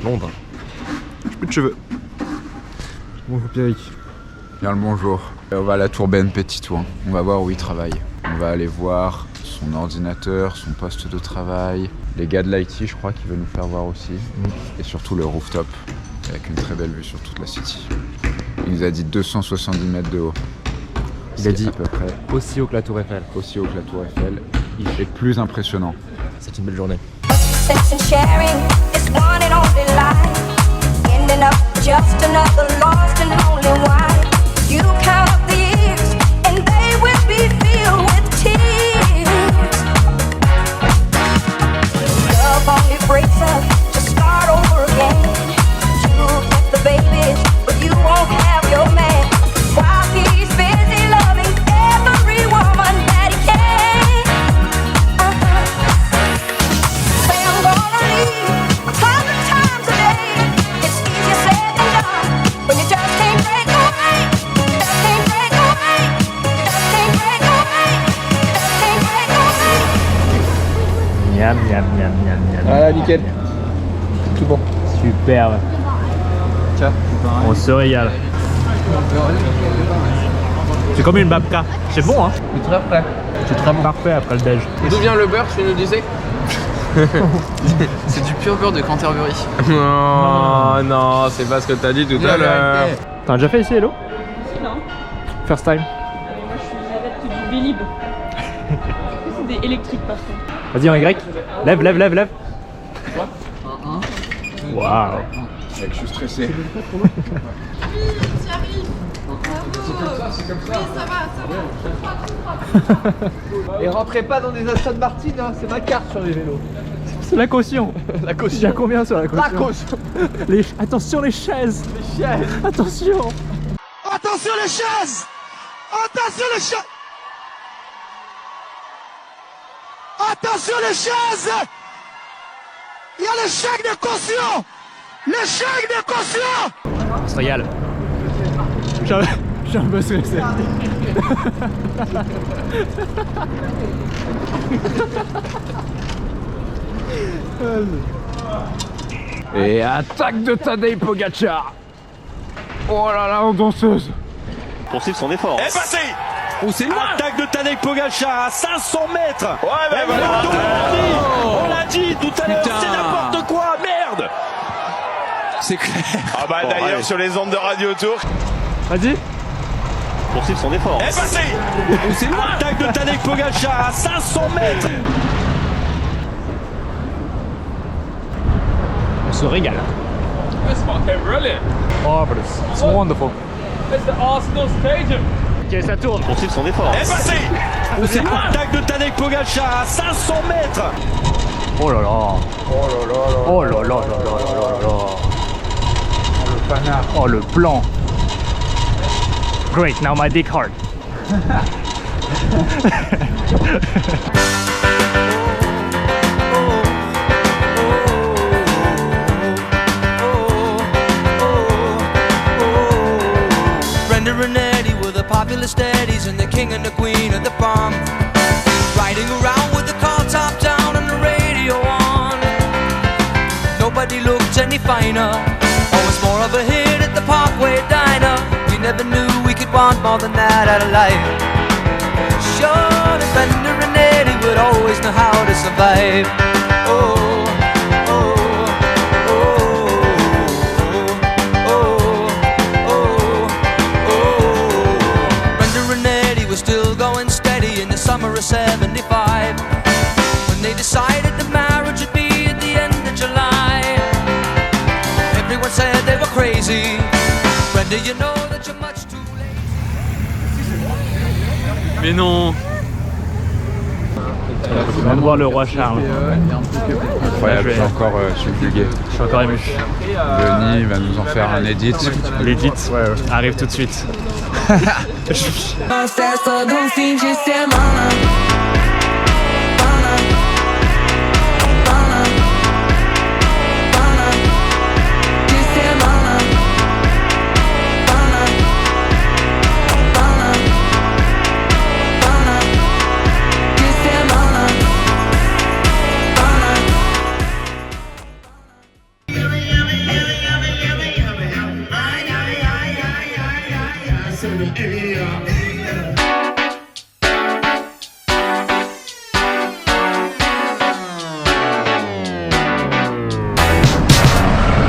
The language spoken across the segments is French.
Londres. J'ai plus de cheveux. Bonjour Pierrick. Bien le bonjour. On va à la Tour Ben Petit-Ouen. On va voir où il travaille. On va aller voir son ordinateur, son poste de travail. Les gars de l'IT, je crois, qui veulent nous faire voir aussi. Et surtout le rooftop, avec une très belle vue sur toute la city. Il nous a dit 270 mètres de haut. Il a dit à peu près aussi haut que la Tour Eiffel. aussi haut que la Tour Eiffel. Il est plus impressionnant. C'est une belle journée. Sex and sharing is one and only life. Ending up just another lost and lonely wife. You count up the years and they will be filled with tears. Love only breaks up to start over again. You'll get the babies, but you won't have your man. While he's busy loving every woman that he can. Say I'm gonna leave 100 times a day. It's easier said than done when you just can't break away. Just can't break away. Just can't break away. Just can't break away. Miam, miam, miam, miam, miam. Voilà, nickel. Tout bon. Superbe. Tiens. On se régale. C'est comme une babka. C'est bon, hein? C'est très prêt. C'est très bon. Parfait après le déj. D'où vient le beurre, tu nous disais? C'est du pur beurre de Canterbury. Non, non, c'est pas ce que t'as dit tout à l'heure. T'as déjà fait ici, Hello? Non. First time. Moi je suis une adepte du Vélib. C'est des électriques par contre. Vas-y en Y. Lève, lève, lève, lève. Waouh. Mec, je suis stressé. Et rentrez pas dans des Aston Martin, hein, c'est ma carte sur les vélos. C'est la caution. La caution. Il y a combien sur la caution? La caution. Attention les chaises. Les chaises. Attention. Attention les chaises! Attention les chaises! Attention les chaises! Il y a le chèque de caution! Le chèque de caution! On se régale. Je suis un peu stressé. Et attaque de Tadej Pogacar. Oh là là, en danseuse. Poursuivre son effort. Et passé! Oh, c'est loin. Attaque de Tadej Pogacar à 500 mètres. Ouais, ben voilà! On l'a dit tout à l'heure, c'est n'importe quoi, merde. C'est clair. Ah bah d'ailleurs sur les ondes de Radio Tour. Vas-y. Poursuivre son effort. Et passé! Oh, c'est loin. Attaque de Tadej Pogacar à 500 mètres. On se régale. That's fucking brilliant. Marvelous. It's wonderful. It's the Arsenal Stadium. Ok, ça tourne. Poursuivre son effort. Et passé! Oh, c'est loin. Attaque de Tadej Pogacar à 500 mètres. Oh là là. Oh là là là là là là. Le panard. Oh le plan. Great, now my dick hard. Brenda and Eddie were the popular steadies and the king and the queen of the prom. Riding around with the car top down and the radio on. Nobody looked any finer. Always more of a hit at the Parkway Diner. We never knew we could want more than that out of life. Sean and Brenda and Eddie would always know how to survive. Oh, oh, oh, oh, oh, oh. Brenda and Eddie were still going steady in the summer of '75 when they decided the marriage would be at the end of July. Everyone said they were crazy. Brenda, you know that you're much too late. Mais non. On vient de voir le roi Charles. Incroyable, j'ai encore subjugué. Je suis encore ému. Denis va nous en faire un edit. L'édit arrive tout de suite. Festa do fim de semana.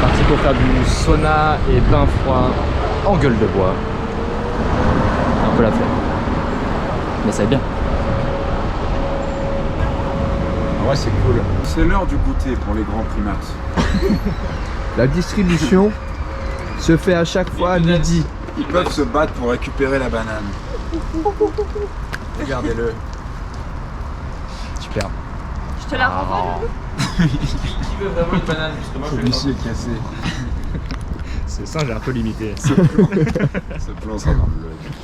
Parti pour faire du sauna et bain froid en gueule de bois. Un peu la flemme. Mais ça va bien. Ouais, c'est cool. C'est l'heure du goûter pour les grands primates. La distribution se fait à chaque fois à midi. Ils peuvent se battre pour récupérer la banane. Regardez-le. Super. Je te la renvoie. Qui veut vraiment une banane? Parce que moi, je vais Celui-ci est cassé. C'est ça, j'ai un peu limité. Ce plan sera dans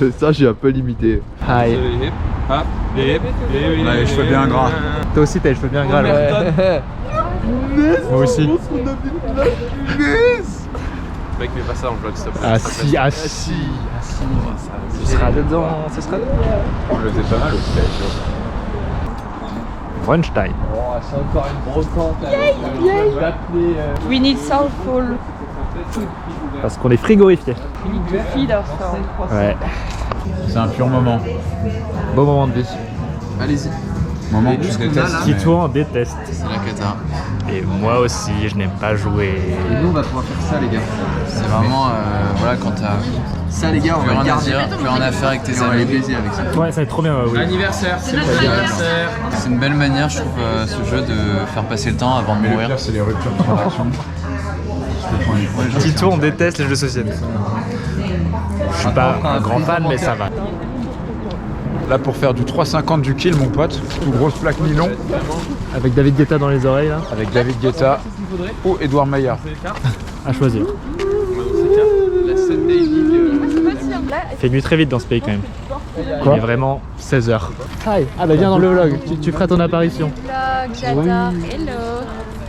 le vlog. Ça, j'ai un peu limité. Hi. Ah, On a les cheveux bien gras. Toi aussi, t'as les cheveux bien gras là. Moi aussi. Mec, mais pas ça en vlog, s'il te plaît. Ah si, ah si, ah si. Ce sera dedans, ce sera dedans. On le faisait pas mal aussi avec eux. Weinstein. Oh, c'est encore une brocante. Je vais appeler. We need soulful. Parce qu'on est frigorifié. We need to feed ourselves. Ouais. C'est un pur moment. Beau moment de vie. Allez-y. Moment Et que nous, je ce qu'on a, déteste. là, Qui mais- toi en déteste. C'est la cata. Et moi aussi, je n'aime pas jouer. Et nous, on va pouvoir faire ça, les gars. C'est vraiment, voilà, quand t'as Ça, les gars, on plus va le rien à garder. dire, plus rien à faire avec tes Et on va les amis. baiser avec ça. Ouais, ça va être trop bien, oui. Anniversaire, c'est mon anniversaire. C'est une belle manière, je trouve, ce jeu de faire passer le temps avant de Mais le mourir. pire, c'est les ruptures de connexion. Tito, on déteste les jeux de société. Je suis pas un grand fan, mais ça va. Là, pour faire du 3,50 du kill, mon pote, tout grosse plaque nylon, Avec David Guetta dans les oreilles, là, avec David Guetta ou Edouard Maillard. à choisir. La scène dating. Il fait nuit très vite dans ce pays quand même. Il est vraiment 16h. Hi. Ah bah viens dans le vlog, tu feras ton apparition. Vlog, j'adore. Hello.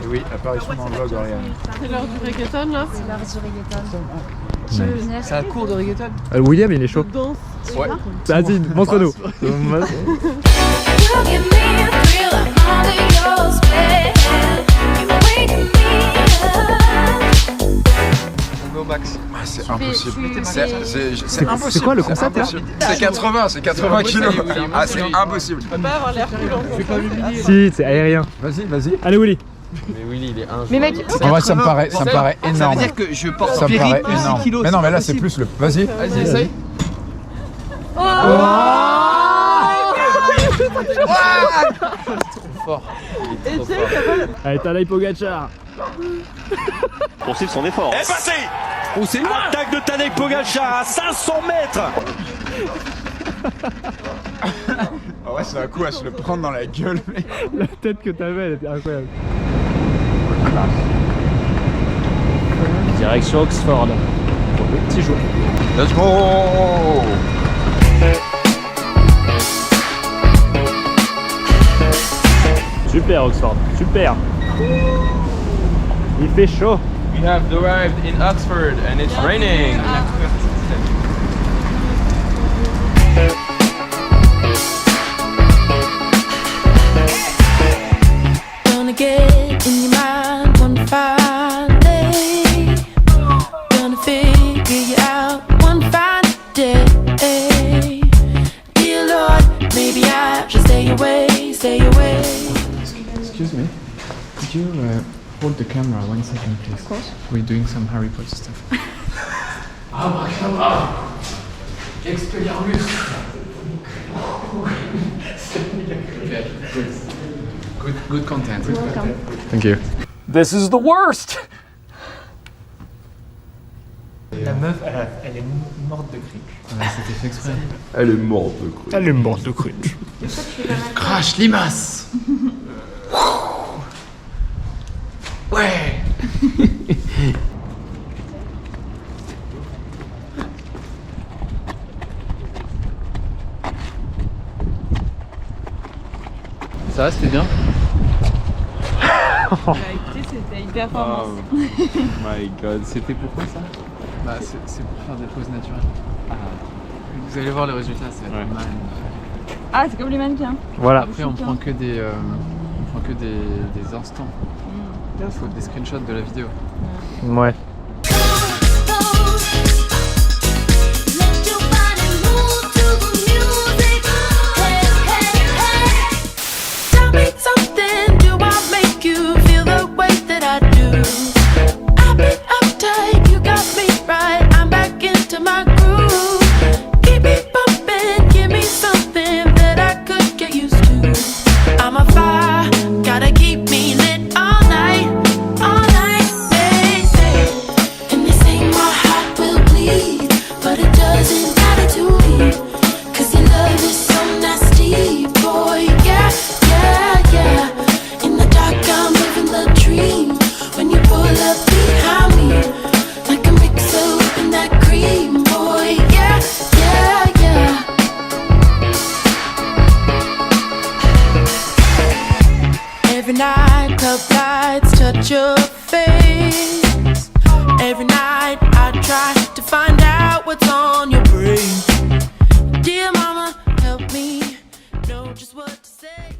Oui, apparition dans le vlog, Ariane. C'est l'heure du reggaeton là. C'est l'heure du reggaeton. C'est un cours de reggaeton. William il est chaud. Ouais. Vas-y, montre-nous. You give me a thrill, I'm under your spell. You wake me up. On est au max. Ah, c'est impossible. C'est C'est impossible. C'est quoi le concept là? C'est 80 kilos. Ah, c'est impossible. On peut pas avoir l'air plus long. Si, c'est aérien. Vas-y, vas-y. Allez Willy. Mais Willy, il est un. Mais mec, En vrai, ça me paraît Ça énorme. veut dire que je porte Ça me Pierrick paraît plus 6 énorme. kilos. Mais non, mais là, c'est plus le. Vas-y. Vas-y, essaye. Allez, Tadej Pogacar. Poursuivre son effort. est passé. Oh, c'est loin. Attaque de Tadej Pogacar à 500 mètres. Ah ouais, c'est un coup à se le prendre dans la gueule, mec. La tête que t'avais, elle était incroyable. Direction Oxford. Pour le petit jour. Let's go. Super Oxford, super. Il fait chaud. We have arrived in Oxford and it's raining. Gonna get in your mind one fine day. Gonna figure you out one fine day. Dear Lord, maybe I should stay away, stay away. Excuse me, could you hold the camera 1 second, please? Of course. We're doing some Harry Potter stuff. Good content. Thank you. This is the worst! La meuf, elle est morte de cringe. Ouais, c'était fait exprès. Elle est morte de cru. Elle est morte de cringe. Crash limace! Ouais! Ça va, c'était bien? Bah écoutez, c'était une performance. My god, c'était pourquoi ça? Bah, c'est pour faire des poses naturelles. Vous allez voir le résultat, ça va être Ouais. magnifique. Ah, c'est comme les mannequins. Voilà. Après, on prend que des instants. Il faut des screenshots de la vidéo. Ouais. Let your body try to find out what's on your brain. Dear mama, help me know just what to say.